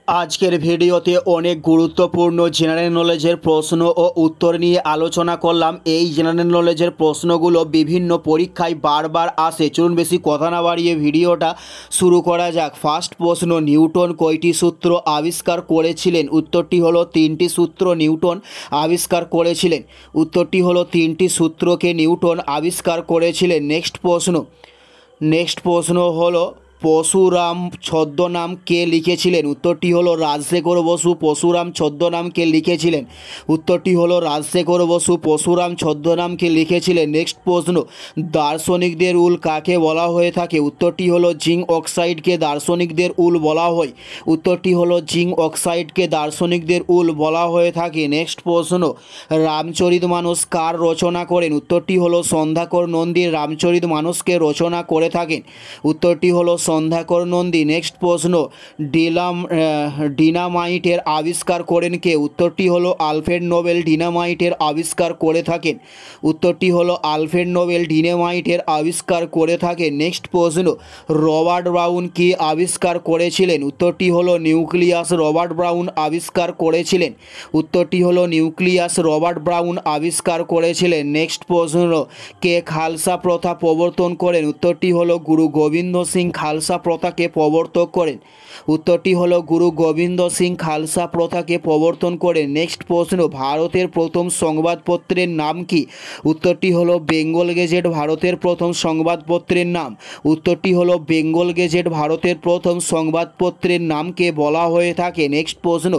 আজকের ভিডিওতে অনেক গুরুত্বপূর্ণ জেনারেল নলেজের প্রশ্ন ও উত্তর নিয়ে আলোচনা করলাম। এই জেনারেল নলেজের প্রশ্নগুলো বিভিন্ন পরীক্ষায় বারবার আসে। চলুন বেশি কথা না বাড়িয়ে ভিডিওটা শুরু করা যাক। ফার্স্ট প্রশ্ন, নিউটন কয়টি সূত্র আবিষ্কার করেছিলেন? উত্তরটি হলো 3টি সূত্র নিউটন আবিষ্কার করেছিলেন। উত্তরটি হলো 3টি সূত্রকে নিউটন আবিষ্কার করেছিলেন। নেক্সট প্রশ্ন হলো পরশুরাম ছদ্মনাম কে লিখেছিলেন? উত্তরটি হলো রাজশেখর বসু। পরশুরাম ছদ্মনামকে লিখেছিলেন। উত্তরটি হলো রাজশেখর বসু পরশুরাম ছদ্মনামকে লিখেছিলেন। নেক্সট প্রশ্ন, দার্শনিকদের উল কাকে বলা হয়ে থাকে? উত্তরটি হলো জিঙ্ক অক্সাইডকে দার্শনিকদের উল বলা হয়। উত্তরটি হলো জিঙ্ক অক্সাইডকে দার্শনিকদের উল বলা হয়ে থাকে। নেক্সট প্রশ্ন, রামচরিতমানস কার রচনা করেন? উত্তরটি হলো সন্ধ্যাকর নন্দী রামচরিতমানসকে রচনা করে থাকেন। উত্তরটি হলো সন্ধ্যাকর নন্দী। নেক্সট প্রশ্ন, ডিনামাইটের আবিষ্কার করেন কে? উত্তরটি হলো আলফ্রেড নোবেল ডিনামাইটের আবিষ্কার করে থাকেন। উত্তরটি হলো আলফ্রেড নোবেল ডিনামাইটের আবিষ্কার করে থাকেন। নেক্সট প্রশ্ন, রবার্ট ব্রাউন কি আবিষ্কার করেছিলেন? উত্তরটি হলো নিউক্লিয়াস রবার্ট ব্রাউন আবিষ্কার করেছিলেন। উত্তরটি হলো নিউক্লিয়াস রবার্ট ব্রাউন আবিষ্কার করেছিলেন। নেক্সট প্রশ্ন, কে খালসা প্রথা প্রবর্তন করেন? উত্তরটি হলো গুরু গোবিন্দ সিং খালসা প্রথাকে প্রবর্তন করেন। উত্তরটি হলো গুরু গোবিন্দ সিং খালসা প্রথাকে প্রবর্তন করেন। নেক্সট প্রশ্ন, ভারতের প্রথম সংবাদপত্রের নাম কি? উত্তরটি হলো বেঙ্গল গেজেট ভারতের প্রথম সংবাদপত্রের নাম। উত্তরটি হলো বেঙ্গল গেজেট ভারতের প্রথম সংবাদপত্রের নামকে বলা হয়ে থাকে। নেক্সট প্রশ্ন,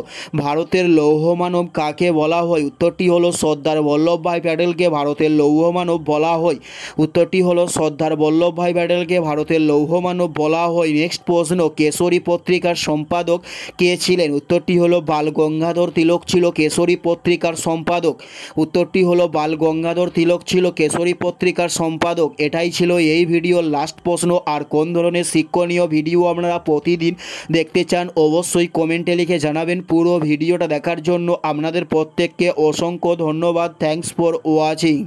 ভারতের লৌহমানব কাকে বলা হয়? উত্তরটি হলো সর্দার বল্লভভাই প্যাটেলকে ভারতের লৌহমানব বলা হয়। উত্তরটি হলো সর্দার বল্লভভাই প্যাটেলকে ভারতের লৌহমানব বলা হয়। নেক্সট প্রশ্ন, কেশরী পত্রিকার সম্পাদক কে ছিলেন? উত্তরটি হলো বাল গঙ্গাধর তিলক ছিল কেশরী পত্রিকার সম্পাদক। উত্তরটি হলো বাল গঙ্গাধর তিলক ছিল কেশরী পত্রিকার সম্পাদক। এটাই ছিল এই ভিডিওর লাস্ট প্রশ্ন। আর কোন ধরনের শিক্ষণীয় ভিডিও আপনারা প্রতিদিন দেখতে চান অবশ্যই কমেন্টে লিখে জানাবেন। পুরো ভিডিওটা দেখার জন্য আপনাদের প্রত্যেককে অসংখ্য ধন্যবাদ। Thanks for watching.